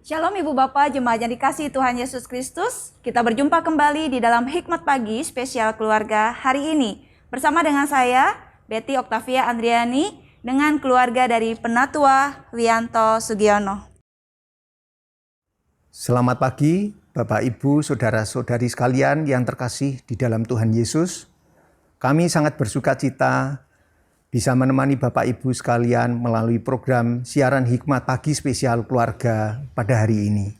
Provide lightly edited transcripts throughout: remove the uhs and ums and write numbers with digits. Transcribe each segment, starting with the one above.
Shalom Ibu Bapak, jemaat yang dikasihi Tuhan Yesus Kristus. Kita berjumpa kembali di dalam Hikmat Pagi spesial keluarga hari ini. Bersama dengan saya, Betty Oktavia Andriani, dengan keluarga dari Penatua Wianto Sugiono. Selamat pagi Bapak Ibu, Saudara-saudari sekalian yang terkasih di dalam Tuhan Yesus. Kami sangat bersuka cita bisa menemani Bapak Ibu sekalian melalui program siaran Hikmat Pagi spesial keluarga pada hari ini.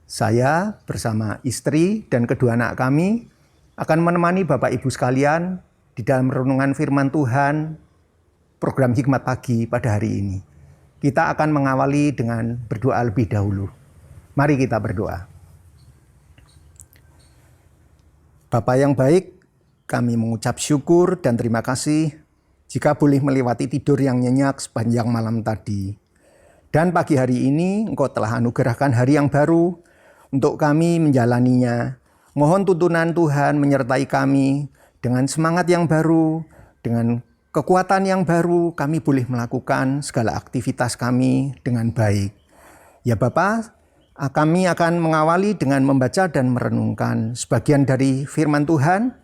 Saya bersama istri dan kedua anak kami akan menemani Bapak Ibu sekalian di dalam renungan firman Tuhan program Hikmat Pagi pada hari ini. Kita akan mengawali dengan berdoa lebih dahulu. Mari kita berdoa. Bapa yang baik, kami mengucap syukur dan terima kasih jika boleh melewati tidur yang nyenyak sepanjang malam tadi. Dan pagi hari ini Engkau telah anugerahkan hari yang baru untuk kami menjalaninya. Mohon tuntunan Tuhan menyertai kami dengan semangat yang baru, dengan kekuatan yang baru, kami boleh melakukan segala aktivitas kami dengan baik. Ya Bapa, kami akan mengawali dengan membaca dan merenungkan sebagian dari firman Tuhan.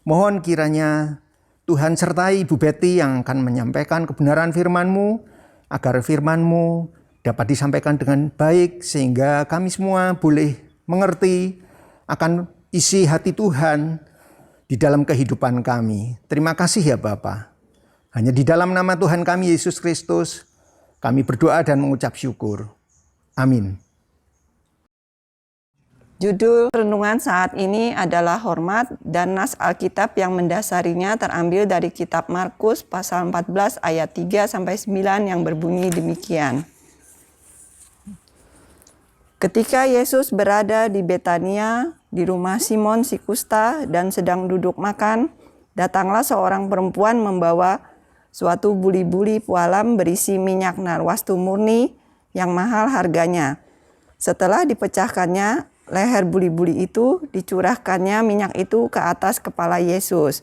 Mohon kiranya Tuhan sertai Ibu Betty yang akan menyampaikan kebenaran firman-Mu, agar firman-Mu dapat disampaikan dengan baik, sehingga kami semua boleh mengerti akan isi hati Tuhan di dalam kehidupan kami. Terima kasih ya Bapa. Hanya di dalam nama Tuhan kami Yesus Kristus, kami berdoa dan mengucap syukur. Amin. Judul renungan saat ini adalah hormat, dan nas Alkitab yang mendasarinya terambil dari kitab Markus pasal 14 ayat 3-9 yang berbunyi demikian. Ketika Yesus berada di Betania, di rumah Simon si kusta dan sedang duduk makan, datanglah seorang perempuan membawa suatu buli-buli pualam berisi minyak narwastu murni yang mahal harganya. Setelah dipecahkannya leher buli-buli itu, dicurahkannya minyak itu ke atas kepala Yesus.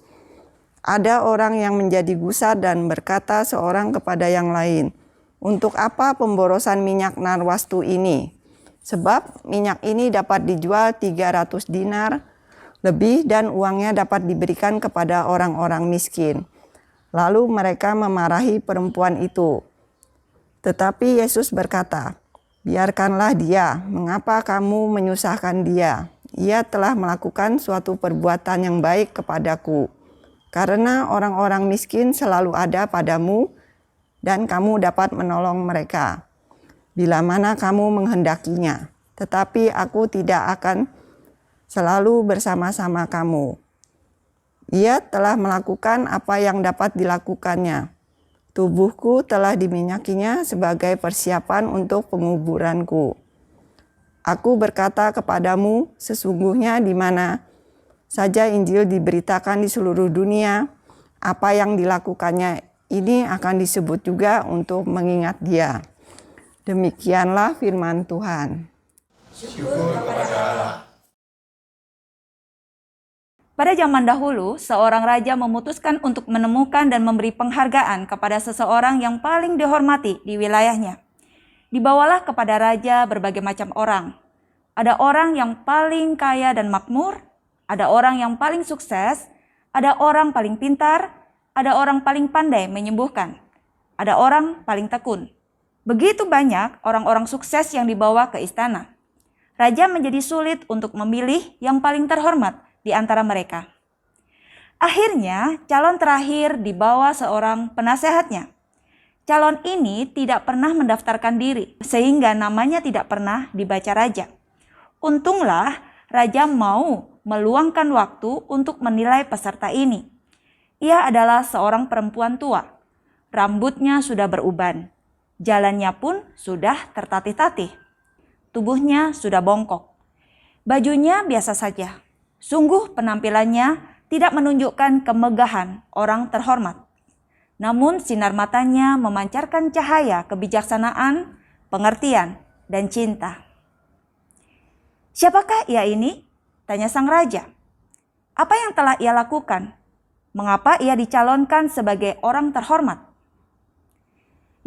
Ada orang yang menjadi gusar dan berkata seorang kepada yang lain, "Untuk apa pemborosan minyak narwastu ini? Sebab minyak ini dapat dijual 300 dinar lebih dan uangnya dapat diberikan kepada orang-orang miskin." Lalu mereka memarahi perempuan itu. Tetapi Yesus berkata, "Biarkanlah dia, mengapa kamu menyusahkan dia? Ia telah melakukan suatu perbuatan yang baik kepadaku. Karena orang-orang miskin selalu ada padamu, dan kamu dapat menolong mereka bila mana kamu menghendakinya. Tetapi aku tidak akan selalu bersama-sama kamu." Ia telah melakukan apa yang dapat dilakukannya. Tubuhku telah diminyakinya sebagai persiapan untuk penguburanku. Aku berkata kepadamu, sesungguhnya di mana saja Injil diberitakan di seluruh dunia, apa yang dilakukannya ini akan disebut juga untuk mengingat dia. Demikianlah firman Tuhan. Syukur kepada Allah. Pada zaman dahulu, seorang raja memutuskan untuk menemukan dan memberi penghargaan kepada seseorang yang paling dihormati di wilayahnya. Dibawalah kepada raja berbagai macam orang. Ada orang yang paling kaya dan makmur, ada orang yang paling sukses, ada orang paling pintar, ada orang paling pandai menyembuhkan, ada orang paling tekun. Begitu banyak orang-orang sukses yang dibawa ke istana. Raja menjadi sulit untuk memilih yang paling terhormat di antara mereka. Akhirnya, calon terakhir dibawa seorang penasehatnya. Calon ini tidak pernah mendaftarkan diri, sehingga namanya tidak pernah dibaca raja. Untunglah, raja mau meluangkan waktu untuk menilai peserta ini. Ia adalah seorang perempuan tua. Rambutnya sudah beruban. Jalannya pun sudah tertatih-tatih. Tubuhnya sudah bongkok. Bajunya biasa saja. Sungguh penampilannya tidak menunjukkan kemegahan orang terhormat. Namun sinar matanya memancarkan cahaya kebijaksanaan, pengertian, dan cinta. "Siapakah ia ini?" tanya sang raja. "Apa yang telah ia lakukan? Mengapa ia dicalonkan sebagai orang terhormat?"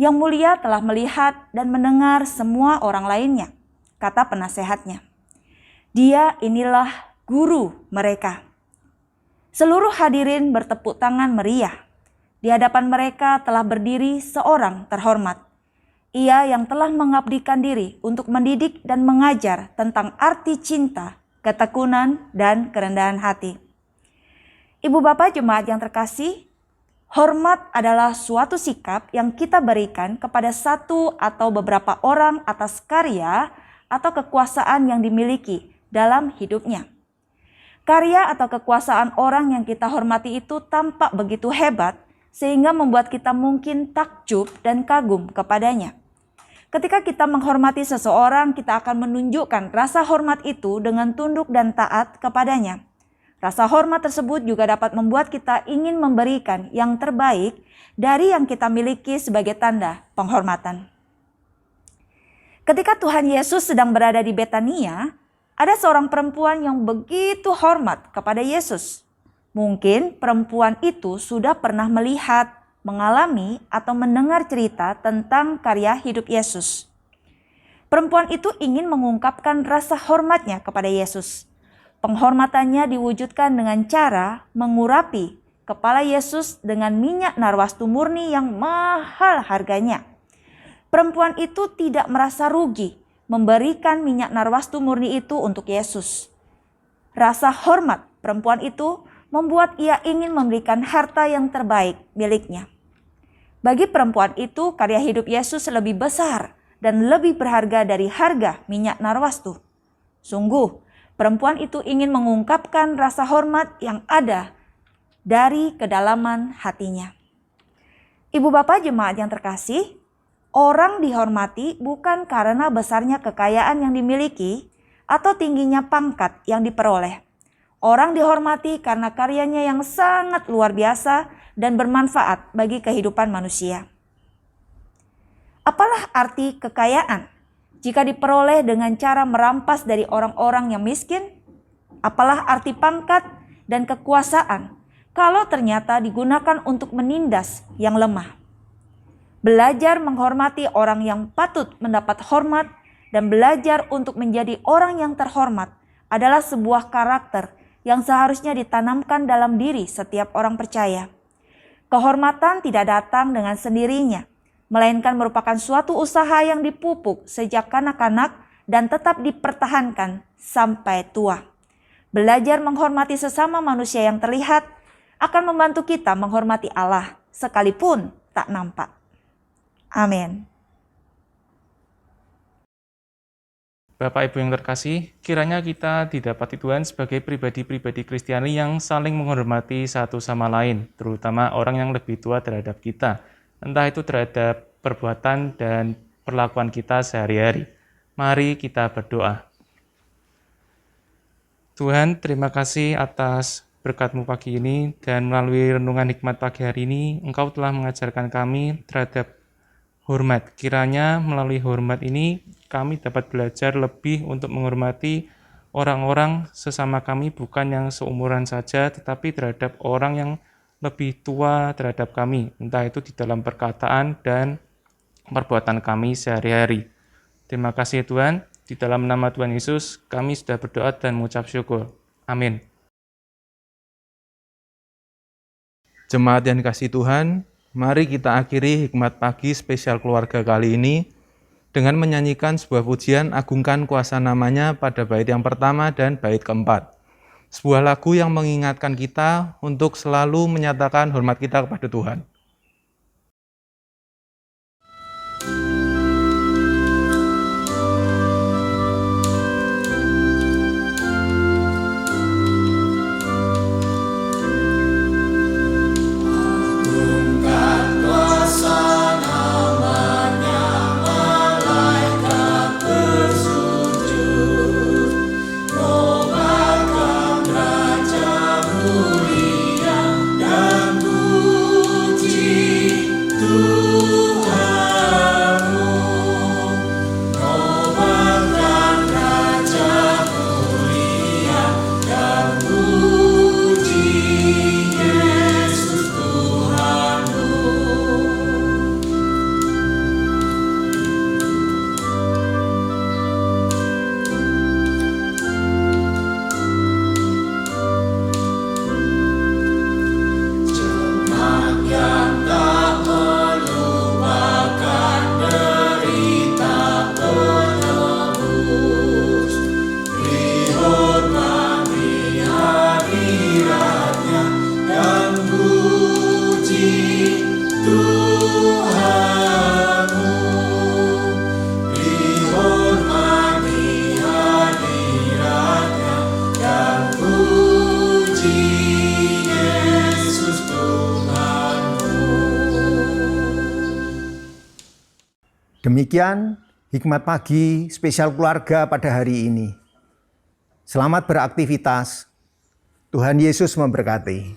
Yang Mulia telah melihat dan mendengar semua orang lainnya, kata penasehatnya. Dia inilah guru mereka. Seluruh hadirin bertepuk tangan meriah. Di hadapan mereka telah berdiri seorang terhormat. Ia yang telah mengabdikan diri untuk mendidik dan mengajar tentang arti cinta, ketekunan, dan kerendahan hati. Ibu bapak jemaat yang terkasih, hormat adalah suatu sikap yang kita berikan kepada satu atau beberapa orang atas karya atau kekuasaan yang dimiliki dalam hidupnya. Karya atau kekuasaan orang yang kita hormati itu tampak begitu hebat sehingga membuat kita mungkin takjub dan kagum kepadanya. Ketika kita menghormati seseorang, kita akan menunjukkan rasa hormat itu dengan tunduk dan taat kepadanya. Rasa hormat tersebut juga dapat membuat kita ingin memberikan yang terbaik dari yang kita miliki sebagai tanda penghormatan. Ketika Tuhan Yesus sedang berada di Betania, ada seorang perempuan yang begitu hormat kepada Yesus. Mungkin perempuan itu sudah pernah melihat, mengalami, atau mendengar cerita tentang karya hidup Yesus. Perempuan itu ingin mengungkapkan rasa hormatnya kepada Yesus. Penghormatannya diwujudkan dengan cara mengurapi kepala Yesus dengan minyak narwastu murni yang mahal harganya. Perempuan itu tidak merasa rugi memberikan minyak narwastu murni itu untuk Yesus. Rasa hormat perempuan itu membuat ia ingin memberikan harta yang terbaik miliknya. Bagi perempuan itu, karya hidup Yesus lebih besar dan lebih berharga dari harga minyak narwastu. Sungguh, perempuan itu ingin mengungkapkan rasa hormat yang ada dari kedalaman hatinya. Ibu bapak jemaat yang terkasih, orang dihormati bukan karena besarnya kekayaan yang dimiliki atau tingginya pangkat yang diperoleh. Orang dihormati karena karyanya yang sangat luar biasa dan bermanfaat bagi kehidupan manusia. Apalah arti kekayaan jika diperoleh dengan cara merampas dari orang-orang yang miskin? Apalah arti pangkat dan kekuasaan kalau ternyata digunakan untuk menindas yang lemah? Belajar menghormati orang yang patut mendapat hormat dan belajar untuk menjadi orang yang terhormat adalah sebuah karakter yang seharusnya ditanamkan dalam diri setiap orang percaya. Kehormatan tidak datang dengan sendirinya, melainkan merupakan suatu usaha yang dipupuk sejak kanak-kanak dan tetap dipertahankan sampai tua. Belajar menghormati sesama manusia yang terlihat akan membantu kita menghormati Allah sekalipun tak nampak. Amin. Bapak Ibu yang terkasih, kiranya kita didapati Tuhan sebagai pribadi-pribadi Kristiani yang saling menghormati satu sama lain, terutama orang yang lebih tua terhadap kita, entah itu terhadap perbuatan dan perlakuan kita sehari-hari. Mari kita berdoa. Tuhan, terima kasih atas berkat-Mu pagi ini, dan melalui renungan hikmat pagi hari ini, Engkau telah mengajarkan kami terhadap hormat. Kiranya melalui hormat ini kami dapat belajar lebih untuk menghormati orang-orang sesama kami, bukan yang seumuran saja, tetapi terhadap orang yang lebih tua terhadap kami, entah itu di dalam perkataan dan perbuatan kami sehari-hari. Terima kasih Tuhan, di dalam nama Tuhan Yesus kami sudah berdoa dan mengucap syukur. Amin. Jemaat yang dikasihi Tuhan, mari kita akhiri hikmat pagi spesial keluarga kali ini dengan menyanyikan sebuah pujian agungkan kuasa namanya pada bait yang pertama dan bait keempat. Sebuah lagu yang mengingatkan kita untuk selalu menyatakan hormat kita kepada Tuhan. Puji Demikian hikmat pagi spesial keluarga pada hari ini. Selamat beraktivitas. Tuhan Yesus memberkati.